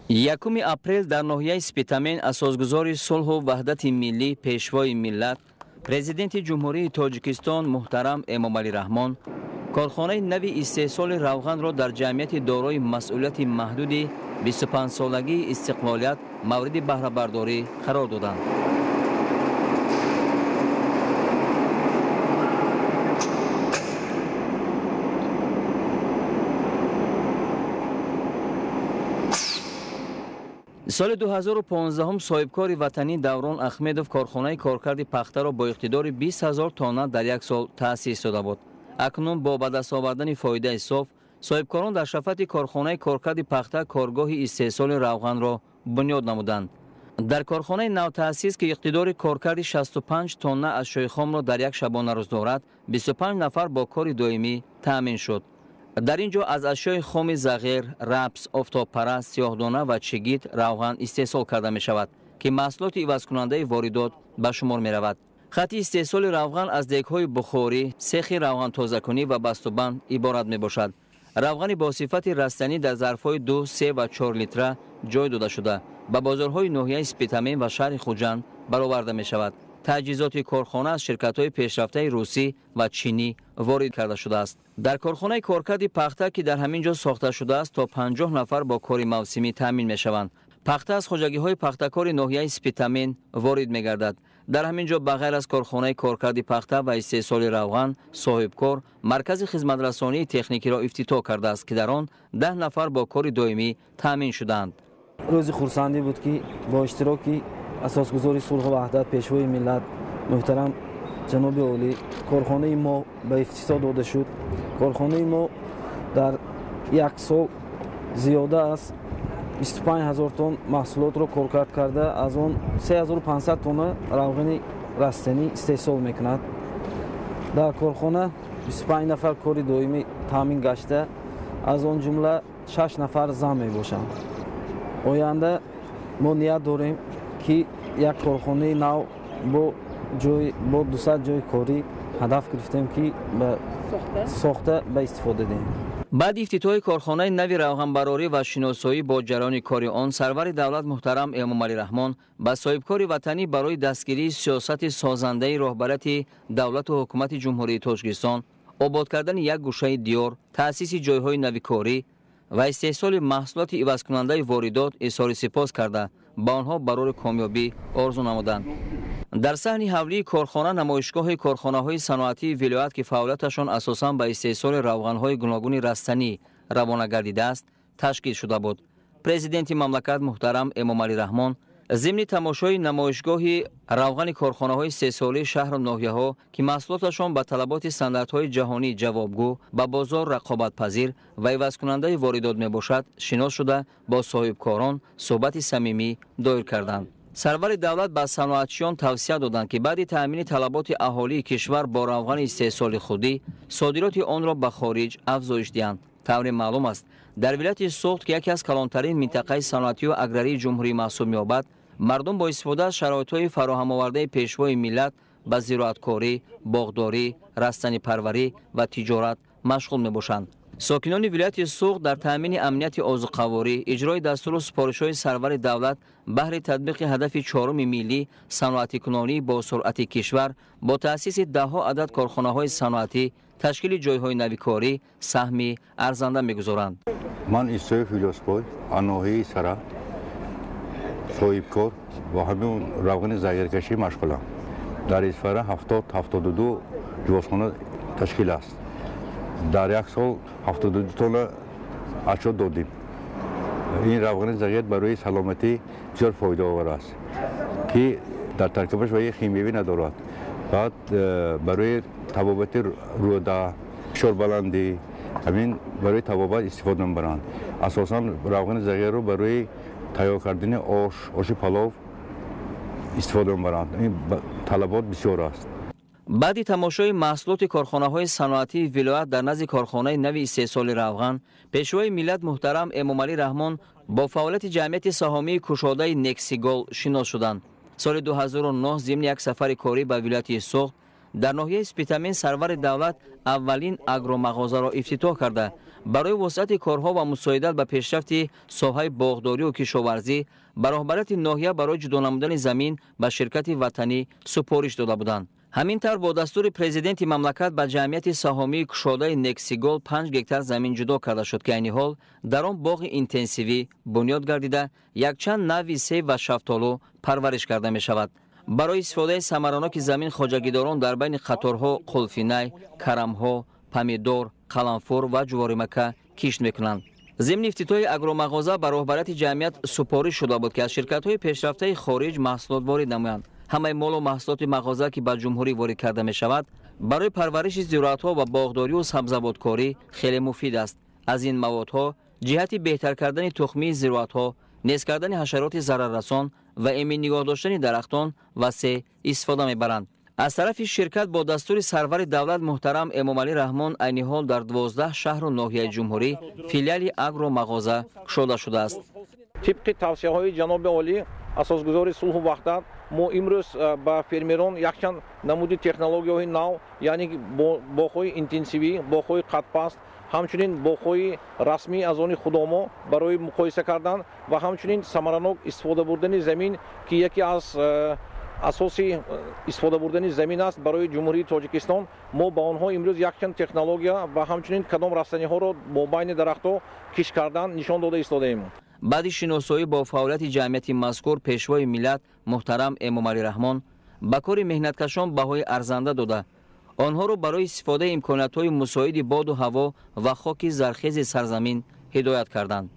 یکم اپریل در ناحیه سپیتامین اساسگذار صلح و وحدت ملی پیشوای ملت پرزیدنت جمهوری تاجیکستان محترم امامعلی رحمان کارخانه نوی استحصال روغن را در جمعیت دارای مسئولیت محدود 25 سالگی استقلالیت مورد بهره برداری قرار دادند. سال 2015 صاحبکار وطنی دوران احمدوف کارخانه کارکرد پخته را با اقتدار 20,000 تانه در یک سال تأسیس داده بود. اکنون با به دست آوردن فایده صاف، صاحبکاران در شفت کارخانه کارکرد پخته کارگاه استحصال روغن را بنیاد نمودند. در کارخانه نو تأسیس که اقتدار کارکرد 65 تانه از شای خام را در یک شبانه روز دارد، 25 نفر با کار دائمی تأمین شد. در اینجا از اشیاء خام زغیر، رپس، آفتاب پرست، سیاه‌دانه و چگیت روغن استحصال کرده می شود که محصولات عوض کننده واردات به شمار می رود. خط استحصال روغن از دیگ‌های بخاری، سیخ روغن تازه‌کنی و بسته‌بند عبارت می باشد. روغن با صفت رستنی در ظرف‌های 2، 3 و 4 لیتره جای داده شده به بازارهای ناحیه سپیتامین و شهر خوجند برآورده می شود. تجهیزات کارخانه از شرکت‌های پیشرفته روسی و چینی وارد کرده شده است. در کارخانه کارکرد پخته که در همین جا ساخته شده است تا 50 نفر با کار موسمی تامین می‌شوند. پخته از خواجگی‌های پخته‌کار ناحیه سپیتامین وارد می‌گردد. در همین جا بغیر از کارخانه کارکرد پخته و استحصال روغن، صاحبکار مرکز خدمت‌رسانی تکنیکی را افتتاح کرده است که در آن 10 نفر با کار دائمی تامین شدند. روز خرسندی بود که با اشتراک اساسگذار صلح و وحدت پیشوای ملت محترم جناب عالی کارخانه ما به افتتاح داده شد. کارخانه ما در یک سال زیاده از 25,000 تن محصولات را کارکرد کرده، از آن 3,500 تن روغن رستنی استحصال میکند. در کارخانه 25 نفر کاری دائمی تامین گشته، از آن جمله 6 نفر زن می باشند. آینده ما نیت داریم که یک کارخانه نو با 200 جای کاری هدف گرفتیم که به ساخته به استفاده دهیم. بعد افتتاح کارخانه نوی روغنبراری و شناسایی با جریان کاری آن، سرور دولت محترم امامعلی رحمان به صاحبکار وطنی برای دستگیری سیاست سازنده رهبریت دولت و حکومت جمهوری تاجیکستان، آباد کردن یک گوشه دیار، تأسیس جایهای نوی کاری و استحصال محصولات عوض کننده واردات اظهار سپاس کرده با آنها برای کامیابی آرزو نمودند. در صحن حولی کارخانه نمایشگاه کارخانه‌های صنعتی ولایت که فعالیتشان اساساً به استحصال روغن‌های گوناگون رستنی روانه گردیده است تشکیل شده بود. پرزیدنت مملکت محترم امامعلی رحمان ضمن تماشای نمایشگاه روغن کارخانه‌های سه‌ساله شهر و ناحیه‌ها که محصولاتشان به طلبات استانداردهای جهانی جوابگو به بازار رقابت‌پذیر و عوض کننده واردات میباشد شناس شده با صاحبکاران صحبت صمیمی دایر کردند. سرور دولت به صنعتچیان توصیه دادند که بعد تأمین طلبات اهالی کشور با روغن استحصال خودی صادرات آن را به خارج افزایش دهند. طور معلوم است در ولایت سوخت که یکی از کلانترین منطقه صنعتی و اگراری جمهوری محسوب می‌یابد، مردم با استفاده از شرایط‌های فراهم آورده پیشوای ملت به زراعتکاری، باغداری، رستنی پروری و تجارت مشغول می‌باشند. ساکنان ولایت سوخت در تأمین امنیت آذوقه‌واری اجرای دستور و سپارش‌های سرور دولت بهر تطبیق هدف 4 ملی صنعتی کنانی با سرعت کشور با تأسیس 10 عدد کارخانه‌های صنعتی تشکیل جایهای نوی کاری سهمی ارزنده می‌گذارند. من ایسای فیلوسپای آنوهی سرا صاحبکار و همین روغن زغیرکشی مشغولم. در اسفاره 70-72 جوازخانه تشکیل است. در یک سال 72 تن اشیا دادیم. این روغن زغیر برای سلامتی بسیار فایده آور است که در ترکیبش و شیمیایی ندارد. بعد برای تبابت روده، فشار بلندی، همین برای تبابت استفاده می‌برند. اساساً روغن زغیر رو برای تیار کردن آش پلاو استفاده می‌برند. این طلبات بسیار است. بعد تماشای محصولات کارخانه‌های صنعتی ولایت در نزد کارخانه نوی استحصال روغن، پیشوای ملت محترم امامعلی رحمان با فعالیت جمعیت سهامی کشاده نکسیگال شناس شدند. سال 2009 ضمن یک سفر کاری به ولایت سوخت در ناحیه سپیتامین سرور دولت اولین اگرو مغازه را افتتاح کرده برای وسعت کارها و مساعدت به پیشرفت ساحه باغداری و کشاورزی به راهبریت ناحیه برای جدا نمودن زمین به شرکت وطنی سپارش داده بودند. همین طور با دستور پرزیدنت مملکت به جمعیت سهامی کشاده نکسیگول 5 گکتار زمین جدا کرده شد که این حال در آن باغ اینتنسیوی بنیاد گردیده یک چند نوع سیب و شفتالو پرورش کرده می شود. برای استفاده ثمراناک زمین خواجگیداران در بین قطارها قلفینای، کرمها، پمیدور، قلنفر و جوارمکه کشت میکنند. ضمن افتتاح اگرومغازه به راهبریت جمعیت سپارش شده بود که از شرکت‌های پیشرفته خارج محصولات وارد نمایند. همه مال و محصولات مغازه که به جمهوری وارد کرده می شود برای پرورش زراعت‌ها و باغداری و سبزیجات‌کاری خیلی مفید است. از این موادها جهت بهتر کردن تخمی زراعت‌ها، نیز کردن حشرات ضرررسان و امین نگاه داشتن درختان و سه استفاده می‌برند. از طرف شرکت با دستور سرور دولت محترم امامعلی رحمان عین حال در 12 شهر و ناحیه جمهوری فیلیال اگرو مغازه گشوده شده است. طبق توصیه‌های جناب عالی اساسگذار صلح و وحدت ما امروز با فермерон якчанд намуди технологияҳои нав яъне боғҳои интенсивӣ, боғҳои қадпаст, ҳамчунин боғҳои расмӣ аз они худомо барои муқоиса кардан ва ҳамчунин самаранок истифода бурдани замин ки яке аз асоси истифода бурдани замин аст барои ҷумҳурии Тоҷикистон. мо ба онҳо имрӯз якчанд технология ва ҳамчунин кадом растаниҳоро бо байни дарахтҳо киш кардан нишон дода истодаем. بعد شناسایی با فعالیت جمعیت مذکور پیشوای ملت محترم امامعلی رحمان به کار مهنتکشان بهای ارزنده داده آنها را برای استفاده امکانات‌های مساعد باد و هوا و خاک زرخیز سرزمین هدایت کردند.